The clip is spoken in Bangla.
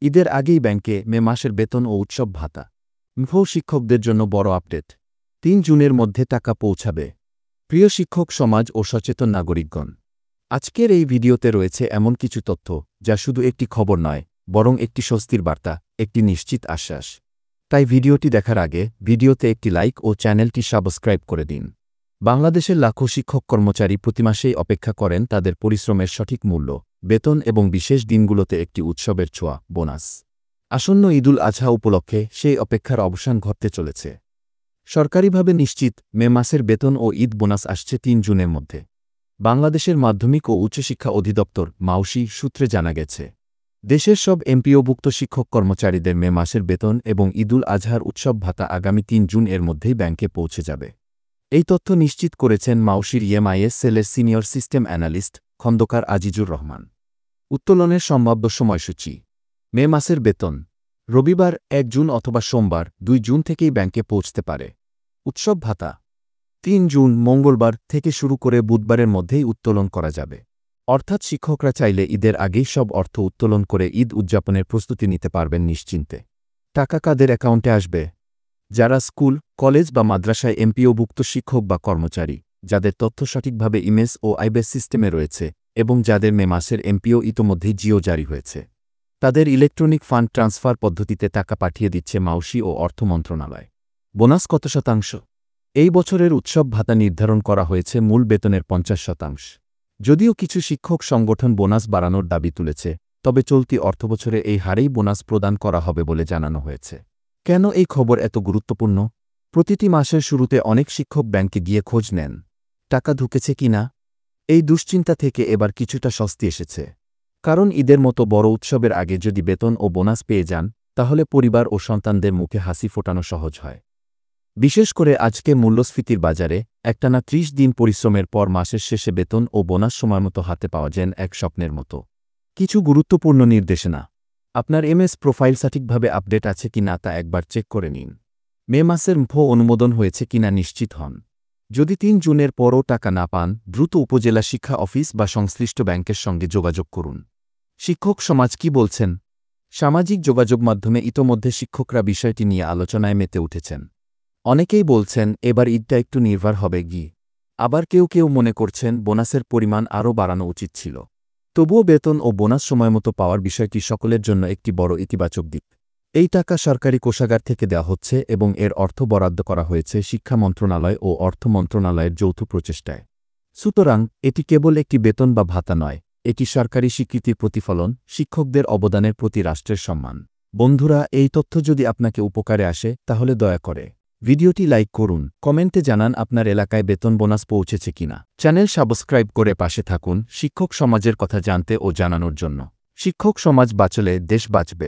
ঈদের আগেই ব্যাংকে মে মাসের বেতন ও উৎসব ভাতা। মফো শিক্ষকদের জন্য বড় আপডেট। ৩ জুনের মধ্যে টাকা পৌঁছাবে। প্রিয় শিক্ষক সমাজ ও সচেতন নাগরিকগণ, আজকের এই ভিডিওতে রয়েছে এমন কিছু তথ্য যা শুধু একটি খবর নয়, বরং একটি স্বস্তির বার্তা, একটি নিশ্চিত আশ্বাস। তাই ভিডিওটি দেখার আগে ভিডিওতে একটি লাইক ও চ্যানেলটি সাবস্ক্রাইব করে দিন। বাংলাদেশের লাখো শিক্ষক কর্মচারী প্রতি মাসেই অপেক্ষা করেন তাদের পরিশ্রমের সঠিক মূল্য, বেতন এবং বিশেষ দিনগুলোতে একটি উৎসবের ছোঁয়া, বোনাস। আসন্ন ঈদুল আজহা উপলক্ষে সেই অপেক্ষার অবসান ঘটতে চলেছে। সরকারিভাবে নিশ্চিত মে মাসের বেতন ও ঈদ বোনাস আসছে ৩ জুনের মধ্যে। বাংলাদেশের মাধ্যমিক ও উচ্চশিক্ষা অধিদপ্তর মাউসি সূত্রে জানা গেছে, দেশের সব এমপিওভুক্ত শিক্ষক কর্মচারীদের মে মাসের বেতন এবং ঈদুল আজহার উৎসব ভাতা আগামী ৩ জুন এর মধ্যেই ব্যাংকে পৌঁছে যাবে। এই তথ্য নিশ্চিত করেছেন মাউসির ইএমআইএস সেলের senior system analyst Khandaker Azizur Rahman. উত্তোলনের সম্ভাব্য সময়সূচি: মে মাসের বেতন রবিবার ১ জুন অথবা সোমবার ২ জুন থেকেই ব্যাংকে পৌঁছতে পারে। উৎসব ভাতা ৩ জুন মঙ্গলবার থেকে শুরু করে বুধবারের মধ্যেই উত্তোলন করা যাবে। অর্থাৎ শিক্ষকরা চাইলে ঈদের আগেই সব অর্থ উত্তোলন করে ঈদ উদযাপনের প্রস্তুতি নিতে পারবেন নিশ্চিন্তে। টাকা কাদের অ্যাকাউন্টে আসবে? যারা স্কুল, কলেজ বা মাদ্রাসায় এমপিওভুক্ত শিক্ষক বা কর্মচারী, যাদের তথ্য সঠিকভাবে ইমেজ ও আইবেস সিস্টেমে রয়েছে এবং যাদের মে মাসের এমপিও ইতোমধ্যেই জিও জারি হয়েছে, তাদের ইলেকট্রনিক ফান্ড ট্রান্সফার পদ্ধতিতে টাকা পাঠিয়ে দিচ্ছে মাউসি ও অর্থ মন্ত্রণালয়। বোনাস কত শতাংশ? এই বছরের উৎসব ভাতা নির্ধারণ করা হয়েছে মূল বেতনের ৫০%। যদিও কিছু শিক্ষক সংগঠন বোনাস বাড়ানোর দাবি তুলেছে, তবে চলতি অর্থবছরে এই হারেই বোনাস প্রদান করা হবে বলে জানানো হয়েছে। কেন এই খবর এত গুরুত্বপূর্ণ? প্রতিটি মাসের শুরুতে অনেক শিক্ষক ব্যাংকে গিয়ে খোঁজ নেন, টাকা ঢুকেছে কিনা। এই দুশ্চিন্তা থেকে এবার কিছুটা স্বস্তি এসেছে। কারণ ঈদের মতো বড় উৎসবের আগে যদি বেতন ও বোনাস পেয়ে যান, তাহলে পরিবার ও সন্তানদের মুখে হাসি ফোটানো সহজ হয়। বিশেষ করে আজকে মূল্যস্ফীতির বাজারে একটানা ৩০ দিন পরিশ্রমের পর মাসের শেষে বেতন ও বোনাস সময়মতো হাতে পাওয়া যেন এক স্বপ্নের মতো। কিছু গুরুত্বপূর্ণ নির্দেশনা: আপনার এমএস প্রোফাইল সঠিকভাবে আপডেট আছে কিনা তা একবার চেক করে নিন। মে মাসের মফো অনুমোদন হয়েছে কিনা নিশ্চিত হন। যদি ৩ জুনের পরও টাকা না পান, দ্রুত উপজেলা শিক্ষা অফিস বা সংশ্লিষ্ট ব্যাংকের সঙ্গে যোগাযোগ করুন। শিক্ষক সমাজ কি বলছেন? সামাজিক যোগাযোগ মাধ্যমে ইতোমধ্যে শিক্ষকরা বিষয়টি নিয়ে আলোচনায় মেতে উঠেছেন। অনেকেই বলছেন এবার ঈদটা একটু নির্ভর হবে কি। আবার কেউ কেউ মনে করছেন বোনাসের পরিমাণ আরও বাড়ানো উচিত ছিল। তবুও বেতন ও বোনাস সময়মতো পাওয়ার বিষয়টি সকলের জন্য একটি বড় ইতিবাচক দিক। এই টাকা সরকারি কোষাগার থেকে দেওয়া হচ্ছে এবং এর অর্থ বরাদ্দ করা হয়েছে শিক্ষা মন্ত্রণালয় ও অর্থ মন্ত্রণালয়ের যৌথ প্রচেষ্টায়। সুতরাং এটি কেবল একটি বেতন বা ভাতা নয়, এটি সরকারি স্বীকৃতির প্রতিফলন, শিক্ষকদের অবদানের প্রতি রাষ্ট্রের সম্মান। বন্ধুরা, এই তথ্য যদি আপনাকে উপকারে আসে তাহলে দয়া করে ভিডিওটি লাইক করুন, কমেন্টে জানান আপনার এলাকায় বেতন বোনাস পৌঁছেছে কিনা। চ্যানেল সাবস্ক্রাইব করে পাশে থাকুন শিক্ষক সমাজের কথা জানতে ও জানানোর জন্য। শিক্ষক সমাজ বাঁচলে দেশ বাঁচবে।